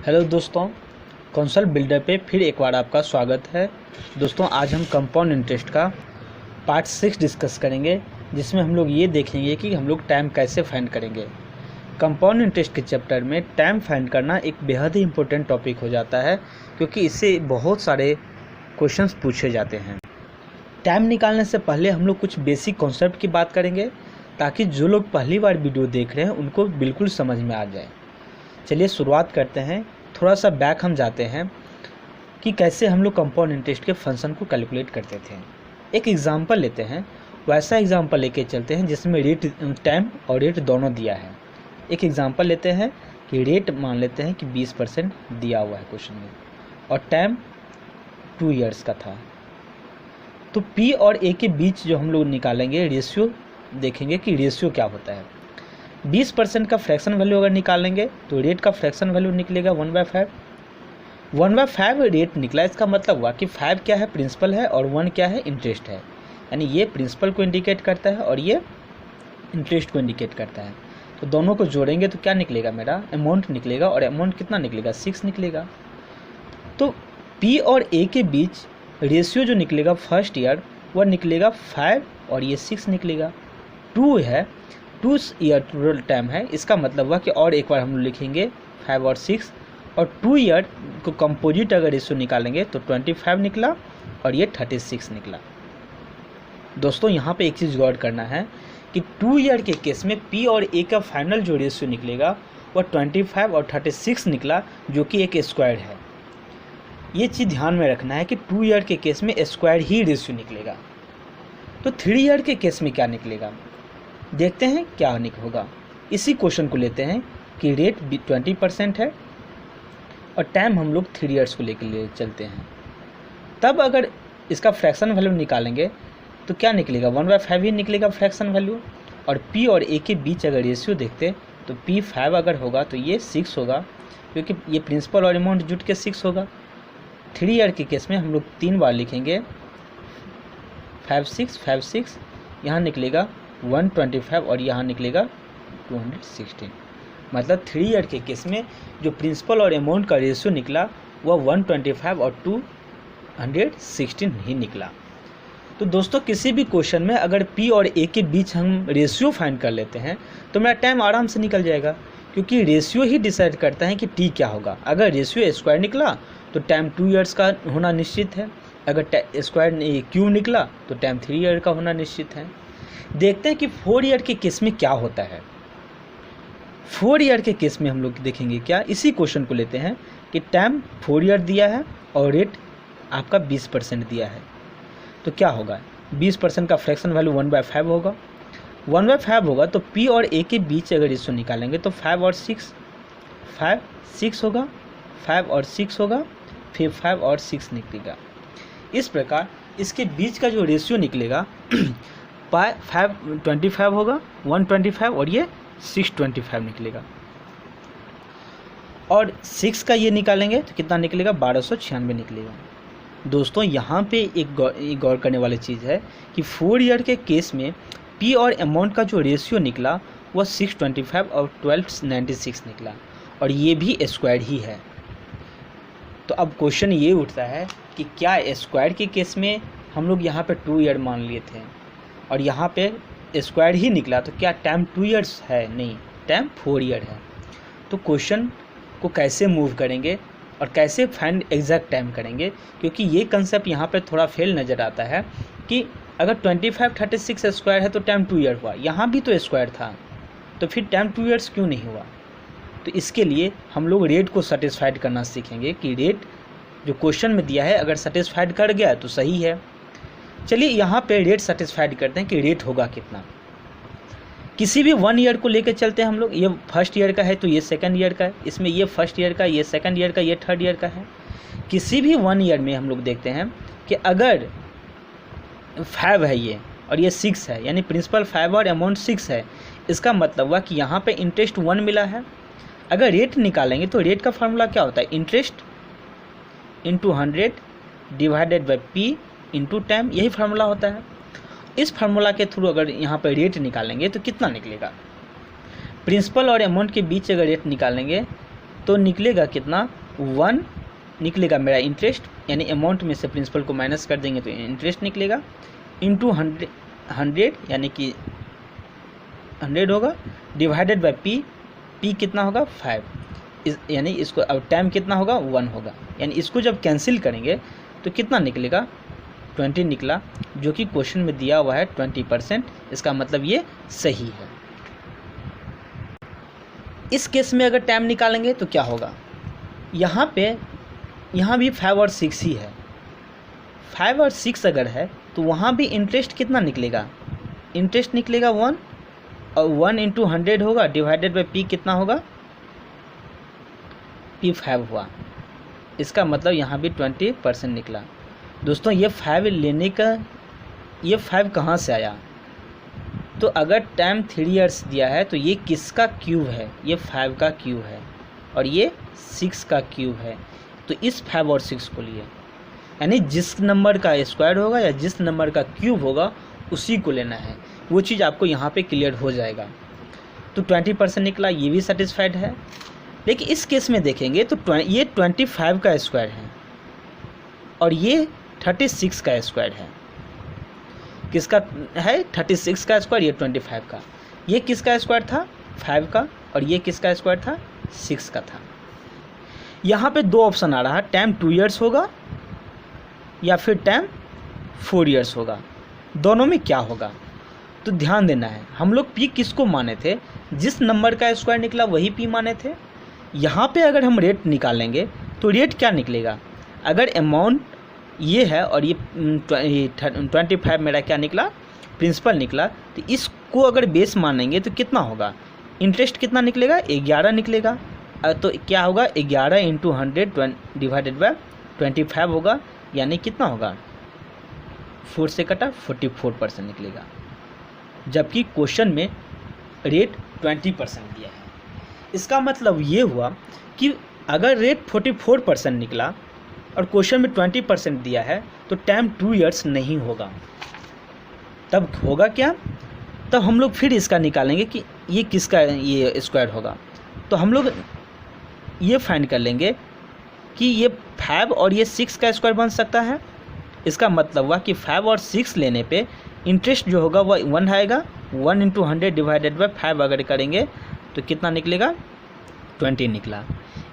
Hello दोस्तों, concept builder पे फिर एक बार आपका स्वागत है। दोस्तों, आज हम कंपाउंड इंटरेस्ट का पार्ट 6 डिस्कस करेंगे, जिसमें हम लोग ये देखेंगे कि हम लोग टाइम कैसे फाइंड करेंगे। कंपाउंड इंटरेस्ट के चैप्टर में टाइम फाइंड करना एक बेहद ही इम्पोर्टेंट टॉपिक हो जाता है, क्योंकि इससे बहुत सारे क्वेश्चंस पूछे जाते हैं। टाइम निकालने से पहले हम लोग कुछ बेसिक कॉन्सेप्ट की बात करेंगे, ताकि जो लोग पहली बार वीडियो देख रहे हैं उनको बिल्कुल समझ में आ जाए। चलिए शुरुआत करते हैं। थोड़ा सा बैक हम जाते हैं कि कैसे हम लोग कंपाउंड इंटरेस्ट के फंक्शन को कैलकुलेट करते थे। एक एग्जांपल लेते हैं, वैसा एग्जांपल लेके चलते हैं जिसमें रेट, टाइम और रेट दोनों दिया है। एक एग्जांपल लेते हैं कि रेट मान लेते हैं कि 20% दिया हुआ है क्वेश्चन में, और टाइम 2 ईयर्स का था। तो P और A के बीच जो हम लोग निकालेंगे रेशियो, देखेंगे कि रेशियो क्या होता है। 20% का फ्रैक्शन वैल्यू अगर निकालेंगे तो रेट का फ्रैक्शन वैल्यू निकलेगा 1/5। 1/5 रेट निकला, इसका मतलब हुआ कि 5 क्या है, प्रिंसिपल है, और 1 क्या है, इंटरेस्ट है। यानी ये प्रिंसिपल को इंडिकेट करता है और ये इंटरेस्ट को इंडिकेट करता है। तो दोनों को जोड़ेंगे तो क्या निकलेगा, मेरा अमाउंट निकलेगा, और अमाउंट कितना निकलेगा, 6 निकलेगा। तो P और A के बीच रेशियो जो निकलेगा फर्स्ट ईयर वह निकलेगा 5 और ये 6 निकलेगा। 2 है, 2 ईयर टोटल टाइम है, इसका मतलब हुआ कि और एक बार हम लोग लिखेंगे 5 और 6, और 2 ईयर को कंपोजिट अगर रेशियो निकालेंगे तो 25 निकला और ये 36 निकला। दोस्तों, यहाँ पे एक चीज़ गौर करना है कि 2 ईयर के केस में P और A का फाइनल जो रेशियो निकलेगा वह 25 और 36 निकला, जो कि एक स्क्वायर है। ये चीज़ ध्यान में रखना है कि 2 ईयर के केस में स्क्वायर ही रेशियो निकलेगा। तो 3 ईयर के केस में क्या निकलेगा, देखते हैं क्या होगा। इसी क्वेश्चन को लेते हैं कि रेट 20% है और टाइम हम लोग 3 ईयर्स को लेकर चलते हैं। तब अगर इसका फ्रैक्शन वैल्यू निकालेंगे तो क्या निकलेगा, 1/5 ही निकलेगा फ्रैक्शन वैल्यू। और P और A के बीच अगर रेशियो देखते तो P 5 अगर होगा तो ये 6 होगा, क्योंकि ये प्रिंसिपल और अमाउंट जुट के 6 होगा। 3 ईयर के केस में हम लोग 3 बार लिखेंगे, 5 6, यहाँ निकलेगा 125 और यहाँ निकलेगा 216। मतलब 3 ईयर के केस में जो प्रिंसिपल और अमाउंट का रेशियो निकला वह 125 और 216 ही निकला। तो दोस्तों, किसी भी क्वेश्चन में अगर P और A के बीच हम रेशियो फाइंड कर लेते हैं तो मेरा टाइम आराम से निकल जाएगा, क्योंकि रेशियो ही डिसाइड करता है कि T क्या होगा। अगर रेशियो स्क्वायर निकला तो टाइम 2 ईयर्स का होना निश्चित है, अगर स्क्वायर क्यू निकला तो टाइम 3 ईयर का होना निश्चित है। देखते हैं कि 4 ईयर के केस में क्या होता है। 4 ईयर के केस में हम लोग देखेंगे क्या, इसी क्वेश्चन को लेते हैं कि टाइम 4 ईयर दिया है और रेट आपका 20% दिया है। तो क्या होगा, 20% का फ्रैक्शन वैल्यू 1/5 होगा। 1/5 होगा तो P और A के बीच अगर इसको निकालेंगे तो 5 और 6 होगा, 5 और 6 होगा, फिर 5 और 6 निकलेगा। इस प्रकार इसके बीच का जो रेशियो निकलेगा 525 होगा, 125 और ये 625 निकलेगा। और 6 का ये निकालेंगे तो कितना निकलेगा, 1296 निकलेगा। दोस्तों, यहाँ पे एक गौर करने वाली चीज़ है कि 4 ईयर के केस में P और अमाउंट का जो रेशियो निकला वह 625 और 1296 निकला, और ये भी स्क्वायर ही है। तो अब क्वेश्चन ये उठता है कि क्या स्क्वायर के केस में हम लोग यहाँ पे 2 ईयर मान लिए थे और यहाँ पे स्क्वायर ही निकला, तो क्या टाइम 2 ईयर्स है, नहीं, टाइम 4 ईयर है। तो क्वेश्चन को कैसे मूव करेंगे और कैसे फाइंड एग्जैक्ट टाइम करेंगे, क्योंकि ये कंसेप्ट यहाँ पे थोड़ा फेल नज़र आता है कि अगर 25 36 स्क्वायर है तो टाइम 2 ईयर हुआ, यहाँ भी तो स्क्वायर था, तो फिर टाइम 2 ईयर्स क्यों नहीं हुआ। तो इसके लिए हम लोग रेट को सेटिस्फाइड करना सीखेंगे कि रेट जो क्वेश्चन में दिया है अगर सेटिस्फाइड कर गया तो सही है। चलिए यहाँ पे रेट सेटिस्फाइड करते हैं कि रेट होगा कितना। किसी भी 1 ईयर को लेकर चलते हैं हम लोग, ये फर्स्ट ईयर का है तो ये सेकंड ईयर का है, इसमें ये फर्स्ट ईयर का, ये सेकंड ईयर का, ये थर्ड ईयर का है। किसी भी 1 ईयर में हम लोग देखते हैं कि अगर 5 है ये और ये 6 है, यानी प्रिंसिपल 5 और अमाउंट 6 है, इसका मतलब हुआ कि यहाँ पे इंटरेस्ट 1 मिला है। अगर रेट निकालेंगे तो रेट का फार्मूला क्या होता है, interest into 100 divided by P into time, यही फार्मूला होता है। इस फार्मूला के थ्रू अगर यहाँ पर रेट निकालेंगे तो कितना निकलेगा, प्रिंसिपल और अमाउंट के बीच अगर रेट निकालेंगे तो निकलेगा कितना, 1 निकलेगा मेरा इंटरेस्ट, यानी अमाउंट में से प्रिंसिपल को माइनस कर देंगे तो इंटरेस्ट निकलेगा, इंटू 100 यानी कि 100 होगा, डिवाइडेड बाई पी कितना होगा 5, यानी इसको अब टाइम कितना होगा 1 होगा, यानी इसको जब कैंसिल करेंगे तो कितना निकलेगा 20 निकला, जो कि क्वेश्चन में दिया हुआ है 20%। इसका मतलब ये सही है। इस केस में अगर टाइम निकालेंगे तो क्या होगा, यहाँ भी 5 और 6 ही है, 5 और 6 अगर है तो वहाँ भी इंटरेस्ट कितना निकलेगा, इंटरेस्ट निकलेगा 1, और 1 इंटू 100 होगा, डिवाइडेड बाई पी कितना होगा, P5 हुआ। इसका मतलब यहाँ भी 20% निकला। दोस्तों ये 5 लेने का, ये 5 कहाँ से आया, तो अगर टाइम 3 इयर्स दिया है तो ये किसका क्यूब है, ये 5 का क्यूब है और ये 6 का क्यूब है। तो इस 5 और 6 को लिए, यानी जिस नंबर का स्क्वायर होगा या जिस नंबर का क्यूब होगा उसी को लेना है, वो चीज़ आपको यहाँ पे क्लियर हो जाएगा। तो 20% निकला, ये भी सेटिस्फाइड है। लेकिन इस केस में देखेंगे तो ये 25 का स्क्वायर है और ये 36 का स्क्वायर है। किसका है 36 का स्क्वायर, ये 25 का। ये किसका स्क्वायर था 5 का, और ये किसका स्क्वायर था 6 का था। यहाँ पे 2 ऑप्शन आ रहा है, टाइम 2 इयर्स होगा या फिर टाइम 4 इयर्स होगा, दोनों में क्या होगा। तो ध्यान देना है, हम लोग पी किसको माने थे, जिस नंबर का स्क्वायर निकला वही पी माने थे। यहाँ पे अगर हम रेट निकालेंगे तो रेट क्या निकलेगा, अगर अमाउंट ये है और ये 25 मेरा क्या निकला प्रिंसिपल निकला, तो इसको अगर बेस मानेंगे तो कितना होगा, इंटरेस्ट कितना निकलेगा 11 निकलेगा। तो क्या होगा 11 इंटू 100 डिवाइडेड बाय 25 होगा, यानी कितना होगा 4 से कटा 44% निकलेगा, जबकि क्वेश्चन में रेट 20% दिया है। इसका मतलब ये हुआ कि अगर रेट 44% निकला और क्वेश्चन में 20% दिया है तो टाइम 2 इयर्स नहीं होगा। तब होगा क्या, तब हम लोग फिर इसका निकालेंगे कि ये किसका ये स्क्वायर होगा। तो हम लोग ये फाइंड कर लेंगे कि ये 5 और ये 6 का स्क्वायर बन सकता है। इसका मतलब हुआ कि 5 और 6 लेने पे इंटरेस्ट जो होगा वह 1 आएगा, 1 इंटू 100 डिवाइडेड बाई 5 अगर करेंगे तो कितना निकलेगा 20 निकला।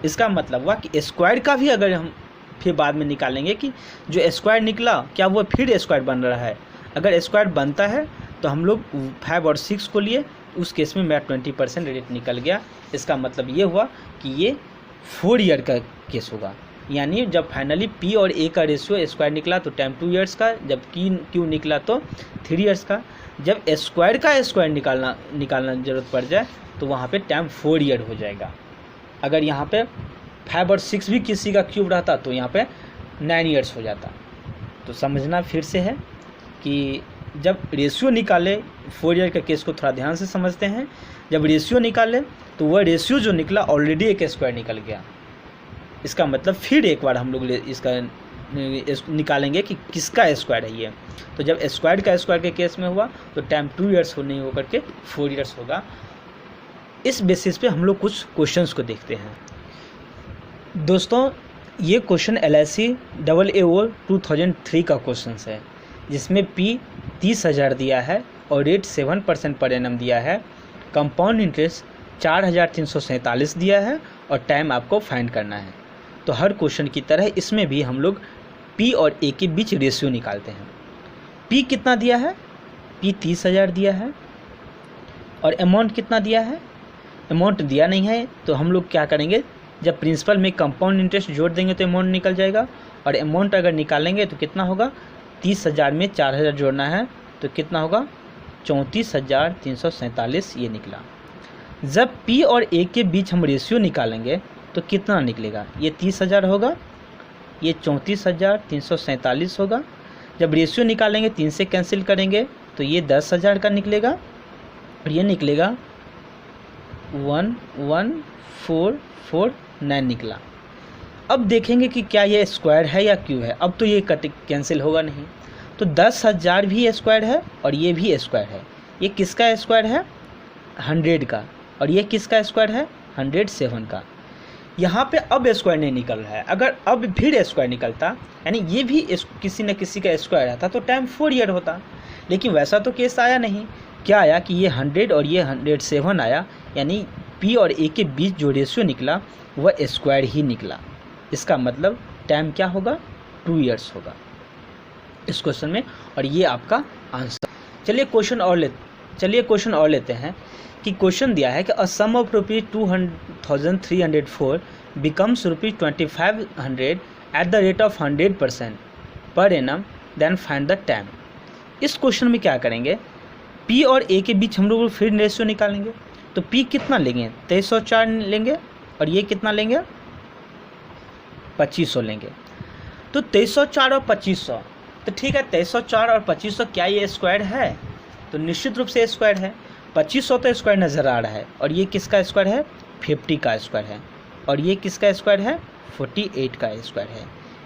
इसका मतलब हुआ कि स्क्वायर का भी अगर हम फिर बाद में निकालेंगे कि जो स्क्वायर निकला क्या वो फिर स्क्वायर बन रहा है। अगर स्क्वायर बनता है तो हम लोग 5 और 6 को लिए, उस केस में मेरा 20% रेट निकल गया। इसका मतलब ये हुआ कि ये 4 ईयर का केस होगा, यानी जब फाइनली पी और ए का रेशियो स्क्वायर निकला तो टाइम 2 इयर्स का, जब क्यू निकला तो 3 इयर्स का। जब स्क्वायर का स्क्वायर निकालना ज़रूरत पड़ जाए तो वहाँ पे टाइम 4 ईयर हो जाएगा। अगर यहाँ पे 5 और 6 भी किसी का क्यूब रहता तो यहाँ पे 9 इयर्स हो जाता। तो समझना फिर से है कि जब रेशियो निकाले, 4 ईयर के केस को थोड़ा ध्यान से समझते हैं, जब रेशियो निकाले तो वह रेशियो जो निकला ऑलरेडी एक स्क्वायर निकल गया। इसका मतलब फिर एक बार हम लोग इसका निकालेंगे कि किसका स्क्वायर है ये। तो जब स्क्वायर का स्क्वायर के केस में हुआ तो टाइम 2 इयर्स नहीं होकर के 4 इयर्स होगा। इस बेसिस पे हम लोग कुछ क्वेश्चंस को देखते हैं। दोस्तों ये क्वेश्चन LIC AAO 2003 का क्वेश्चन है, जिसमें P 30,000 दिया है और रेट 7% पर एनम दिया है, कंपाउंड इंटरेस्ट 4,347 दिया है और टाइम आपको फाइंड करना है। तो हर क्वेश्चन की तरह इसमें भी हम लोग P और A के बीच रेशियो निकालते हैं। P कितना दिया है, P 30,000 दिया है और अमाउंट कितना दिया है, अमाउंट दिया नहीं है। तो हम लोग क्या करेंगे, जब प्रिंसिपल में कंपाउंड इंटरेस्ट जोड़ देंगे तो अमाउंट निकल जाएगा, और अमाउंट अगर निकालेंगे तो कितना होगा 30,000 में 4,000 जोड़ना है तो कितना होगा 34,347 ये निकला। जब P और A के बीच हम रेशियो निकालेंगे तो कितना निकलेगा, ये 30,000 होगा, ये 34,347 होगा। जब रेशियो निकालेंगे 3 से कैंसिल करेंगे तो ये 10,000 का निकलेगा और ये निकलेगा 11449 निकला। अब देखेंगे कि क्या ये स्क्वायर है या क्यूब है। अब तो ये कैंसिल होगा नहीं, तो 10,000 भी स्क्वायर है और ये भी स्क्वायर है। ये किसका स्क्वायर है 100 का, और ये किसका स्क्वायर है 107 का। यहाँ पे अब स्क्वायर नहीं निकल रहा है। अगर अब फिर स्क्वायर निकलता, यानी ये भी किसी न किसी का स्क्वायर आता, तो टाइम 4 ईयर होता। लेकिन वैसा तो केस आया नहीं। क्या आया कि ये 100 और ये 107 आया, यानी P और A के बीच जो रेशियो निकला वह स्क्वायर ही निकला। इसका मतलब टाइम क्या होगा, 2 ईयर्स होगा इस क्वेश्चन में, और ये आपका आंसर। चलिए क्वेश्चन और लेते हैं कि क्वेश्चन दिया है कि a sum of ₹2,304 becomes ₹2,500 at the rate of 100% per annum, then find the time. इस क्वेश्चन में क्या करेंगे, P और A के बीच हम लोग फिर रेशियो निकालेंगे। तो P कितना लेंगे, 2304 लेंगे, और ये कितना लेंगे, 2500 लेंगे। तो 2304 और 2500, तो ठीक है, 2304 और 2500 क्या ये स्क्वायर है, तो निश्चित रूप से स्क्वायर है। 2500 तो स्क्वायर नज़र आ रहा है, और ये किसका स्क्वायर है, 50 का स्क्वायर है, और ये किसका स्क्वायर है, 48 का स्क्वायर है।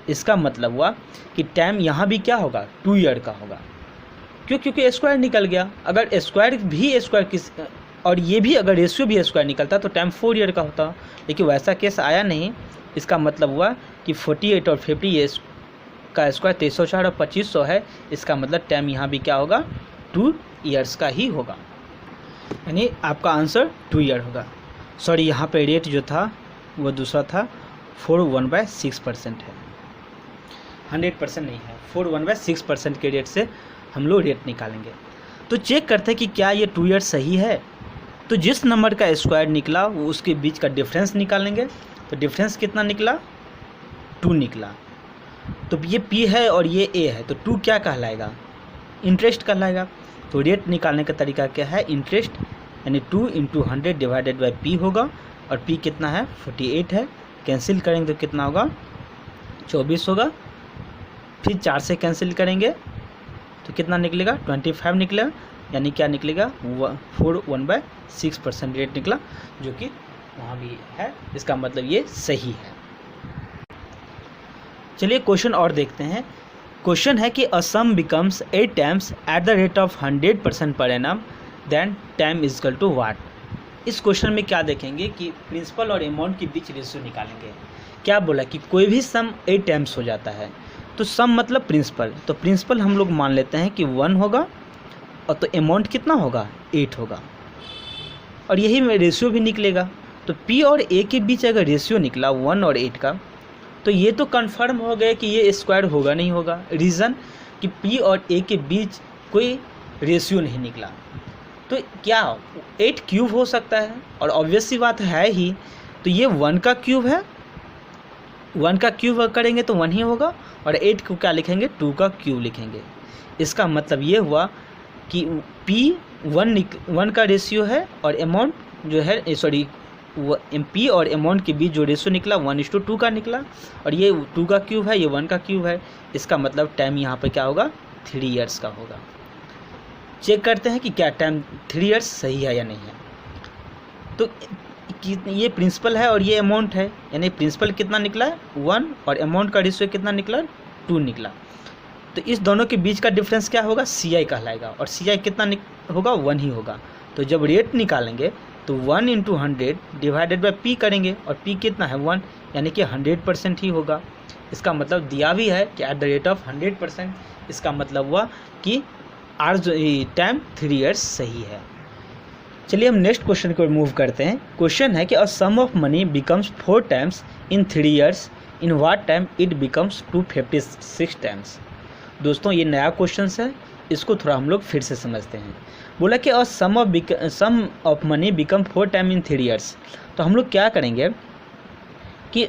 इसका मतलब हुआ कि टाइम यहाँ भी क्या होगा, 2 ईयर का होगा। क्यों, क्योंकि स्क्वायर निकल गया। अगर स्क्वायर और ये भी अगर रेशियो भी स्क्वायर निकलता तो टाइम 4 ईयर का होता, लेकिन वैसा केस आया नहीं। इसका मतलब हुआ कि 48 और 50 ये का स्क्वायर 2304 और 2500 है। इसका मतलब टाइम यहाँ भी क्या होगा, 2 ईयर्स का ही होगा, यानी आपका आंसर 2 ईयर होगा। सॉरी, यहाँ पे रेट जो था वो दूसरा था, 4/1/6% है, 100% नहीं है। 4/1/6% के रेट से हम लोग रेट निकालेंगे। तो चेक करते हैं कि क्या ये 2 ईयर सही है। तो जिस नंबर का स्क्वायर निकला वो उसके बीच का डिफरेंस निकालेंगे। तो डिफरेंस कितना निकला, 2 निकला। तो ये P है और ये A है, तो 2 क्या कहलाएगा, इंटरेस्ट कहलाएगा। तो रेट निकालने का तरीका क्या है, इंटरेस्ट, यानी 2 × 100 डिवाइडेड बाई P होगा, और P कितना है, 48 है। कैंसिल करेंगे तो कितना होगा, 24 होगा। फिर 4 से कैंसिल करेंगे तो कितना निकलेगा, 25 निकलेगा, यानी क्या निकलेगा, 4/1/6% रेट निकला, जो कि वहाँ भी है। इसका मतलब ये सही है। चलिए क्वेश्चन और देखते हैं। क्वेश्चन है कि a sum becomes 8 times at the rate of 100% per annum, then time is equal to what. इस क्वेश्चन में क्या देखेंगे कि प्रिंसिपल और अमाउंट के बीच रेशियो निकालेंगे। क्या बोला कि कोई भी सम 8 टाइम्स हो जाता है, तो सम मतलब प्रिंसिपल, तो प्रिंसिपल हम लोग मान लेते हैं कि 1 होगा, और तो अमाउंट कितना होगा, 8 होगा, और यही रेशियो भी निकलेगा। तो P और A के बीच अगर रेशियो निकला 1 और 8 का, तो ये तो कंफर्म हो गया कि ये स्क्वायर होगा नहीं होगा। रीज़न कि P और A के बीच कोई रेशियो नहीं निकला, तो क्या 8 क्यूब हो सकता है, और ऑब्वियस सी बात है ही। तो ये 1 का क्यूब है, 1 का क्यूब करेंगे तो 1 ही होगा, और 8 को क्या लिखेंगे, 2 का क्यूब लिखेंगे। इसका मतलब ये हुआ कि P 1 का रेशियो है, और अमाउंट जो है P और अमाउंट के बीच जो रेशियो निकला 1:2 का निकला, और ये 2 का क्यूब है, ये 1 का क्यूब है। इसका मतलब टाइम यहाँ पे क्या होगा, 3 ईयर्स का होगा। चेक करते हैं कि क्या टाइम 3 ईयर्स सही है या नहीं है। तो ये प्रिंसिपल है और ये अमाउंट है, यानी प्रिंसिपल कितना निकला है, 1, और अमाउंट का रेशियो कितना निकला, 2 निकला। तो इस दोनों के बीच का डिफरेंस क्या होगा, CI कहलाएगा, और CI कितना होगा, 1 ही होगा। तो जब रेट निकालेंगे तो 1 × 100 डिवाइडेड बाई P करेंगे, और P कितना है, 1, यानी कि 100% ही होगा। इसका मतलब दिया भी है कि एट द रेट ऑफ 100%। इसका मतलब हुआ कि टाइम 3 ईयर्स सही है। चलिए हम नेक्स्ट क्वेश्चन को मूव करते हैं। क्वेश्चन है कि a sum of money becomes 4 times in 3 years, in what time it becomes 256 times. दोस्तों ये नया क्वेश्चन है, इसको थोड़ा हम लोग फिर से समझते हैं। बोला कि a sum of money become 4 time in 3 years. तो हम लोग क्या करेंगे कि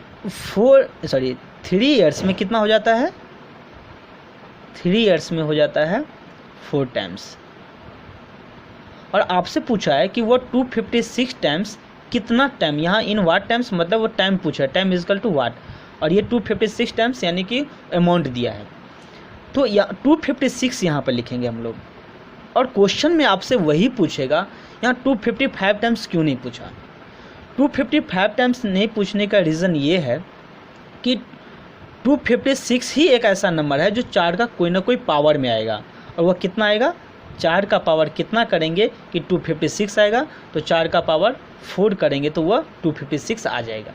3 ईयर्स में कितना हो जाता है, 3 ईयर्स में हो जाता है 4 टाइम्स। और आपसे पूछा है कि वो 256 टाइम्स कितना टाइम, यहाँ इन वाट टाइम्स मतलब वो टाइम पूछा, टाइम इज इक्वल टू वाट, और ये 256 टाइम्स यानी कि अमाउंट दिया है। तो 256 यहाँ पर लिखेंगे हम लोग। और क्वेश्चन में आपसे वही पूछेगा, यहाँ 255 टाइम्स क्यों नहीं पूछा। 255 टाइम्स नहीं पूछने का रीज़न ये है कि 256 ही एक ऐसा नंबर है जो 4 का कोई ना कोई पावर में आएगा, और वह कितना आएगा, 4 का पावर कितना करेंगे कि 256 आएगा, तो 4 का पावर 4 करेंगे तो वह 256 आ जाएगा।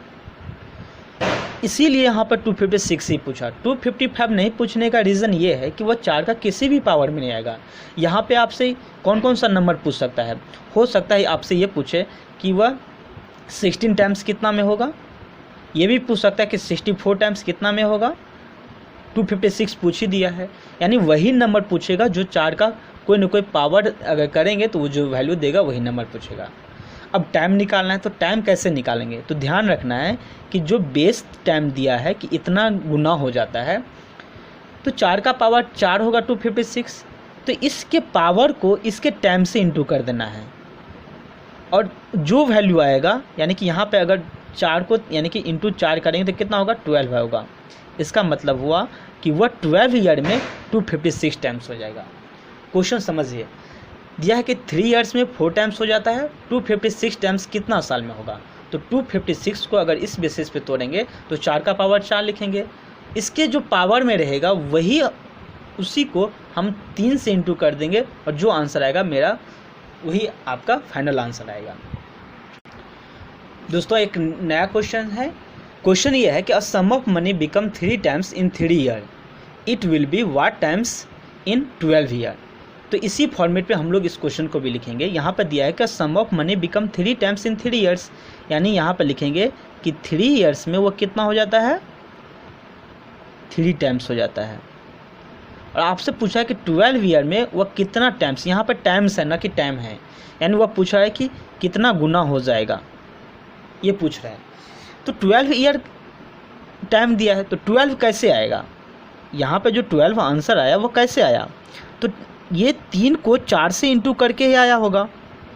इसीलिए यहाँ पर 256 ही पूछा। 255 नहीं पूछने का रीज़न ये है कि वह 4 का किसी भी पावर में नहीं आएगा। यहाँ पे आपसे कौन कौन सा नंबर पूछ सकता है? हो सकता है आपसे ये पूछे कि वह 16 टाइम्स कितना में होगा, ये भी पूछ सकता है कि 64 टाइम्स कितना में होगा। 256 पूछ ही दिया है, यानी वही नंबर पूछेगा जो 4 का कोई ना कोई पावर अगर करेंगे तो वो जो वैल्यू देगा वही नंबर पूछेगा। अब टाइम निकालना है, तो टाइम कैसे निकालेंगे? तो ध्यान रखना है कि जो बेस टाइम दिया है कि इतना गुना हो जाता है, तो 4 का पावर 4 होगा 256, तो इसके पावर को इसके टाइम से इंटू कर देना है और जो वैल्यू आएगा, यानी कि यहाँ पे अगर 4 को यानी कि इंटू 4 करेंगे तो कितना होगा? 12 होगा। इसका मतलब हुआ कि वह 12 ईयर में 256 टाइम्स हो जाएगा। क्वेश्चन समझिए, दिया है कि 3 ईयर्स में 4 टाइम्स हो जाता है, 256 टाइम्स कितना साल में होगा? तो 256 को अगर इस बेसिस पे तोड़ेंगे तो 4 का पावर 4 लिखेंगे, इसके जो पावर में रहेगा वही उसी को हम 3 से इंटू कर देंगे और जो आंसर आएगा मेरा वही आपका फाइनल आंसर आएगा। दोस्तों एक नया क्वेश्चन है। क्वेश्चन ये है कि a sum of money become 3 times in 3 year, it will be what times in 12 year. तो इसी फॉर्मेट पे हम लोग इस क्वेश्चन को भी लिखेंगे। यहाँ पर दिया है कि sum of money become 3 times in 3 years, यानी यहाँ पर लिखेंगे कि 3 ईयर्स में वो कितना हो जाता है? 3 टाइम्स हो जाता है। और आपसे पूछा है कि 12 ईयर में वह कितना टाइम्स, यहाँ पर टाइम्स है ना कि टाइम है, यानी वह पूछ रहा है कि कितना गुना हो जाएगा, ये पूछ रहा है। तो 12 ईयर टाइम दिया है, तो 12 कैसे आएगा? यहाँ पे जो 12 आंसर आया वो कैसे आया? तो ये 3 को 4 से इंटू करके ही आया होगा।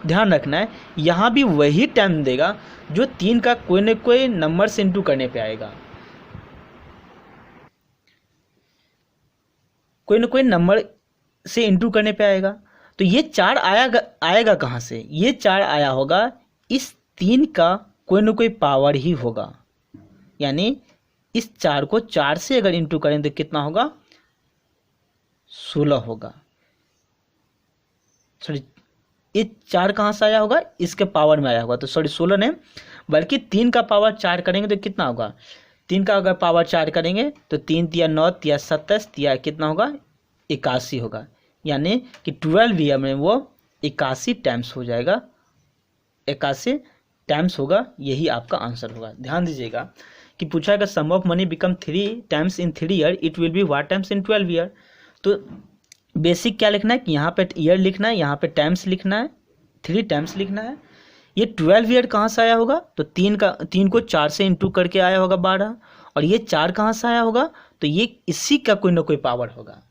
ध्यान रखना है, यहाँ भी वही टाइम देगा जो 3 का कोई न कोई नंबर से इंटू करने पे आएगा, कोई न कोई नंबर से इंटू करने पे आएगा। तो ये 4 आएगा कहाँ से? ये 4 आया होगा इस 3 का कोई न कोई पावर ही होगा, यानी इस 4 को 4 से अगर इंटू करें तो कितना होगा? 16 होगा। सॉरी, ये 4 कहाँ से आया होगा? इसके पावर में आया होगा, तो सॉरी 16 ने, बल्कि 3 का पावर 4 करेंगे तो कितना होगा? 3 का अगर पावर 4 करेंगे तो 3 तिया 9 तिया 27 तिया कितना होगा? 81 होगा, यानी कि 12 ईयर में वो 81 टाइम्स हो जाएगा, 81 टाइम्स होगा। यही आपका आंसर होगा। ध्यान दीजिएगा कि पूछा है sum of money become 3 times in 3 year, it will be what times in 12 year. तो बेसिक क्या लिखना है कि यहाँ पे ईयर लिखना है, यहाँ पे टाइम्स लिखना है, 3 टाइम्स लिखना है। ये 12 ईयर कहाँ से आया होगा? तो 3 को 4 से इंटू करके आया होगा 12, और ये 4 कहाँ से आया होगा? तो ये इसी का कोई ना कोई पावर होगा।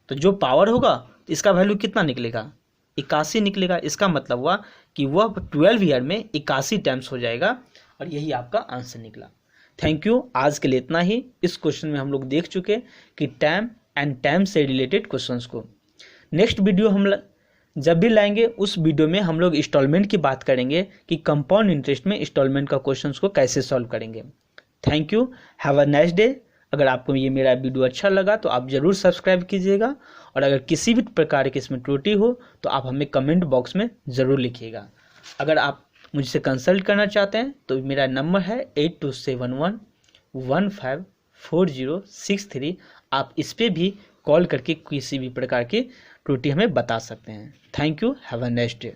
तो जो पावर होगा इसका वैल्यू कितना निकलेगा? 81 निकलेगा। इसका मतलब हुआ कि वह 12 ईयर में 81 टाइम्स हो जाएगा, और यही आपका आंसर निकला। Thank you. आज के लिए इतना ही। इस क्वेश्चन में हम लोग देख चुके कि टाइम एंड टाइम से रिलेटेड क्वेश्चंस को। नेक्स्ट वीडियो हम जब भी लाएंगे उस वीडियो में हम लोग इंस्टॉलमेंट की बात करेंगे कि कंपाउंड इंटरेस्ट में इंस्टॉलमेंट का क्वेश्चंस को कैसे सॉल्व करेंगे। Thank you, have a nice day. अगर आपको ये मेरा वीडियो अच्छा लगा तो आप ज़रूर सब्सक्राइब कीजिएगा, और अगर किसी भी प्रकार की इसमें त्रुटि हो तो आप हमें कमेंट बॉक्स में ज़रूर लिखिएगा। अगर आप मुझसे कंसल्ट करना चाहते हैं तो मेरा नंबर है 8271154063। आप इस पर भी कॉल करके किसी भी प्रकार की त्रुटि हमें बता सकते हैं। Thank you, have a nice day.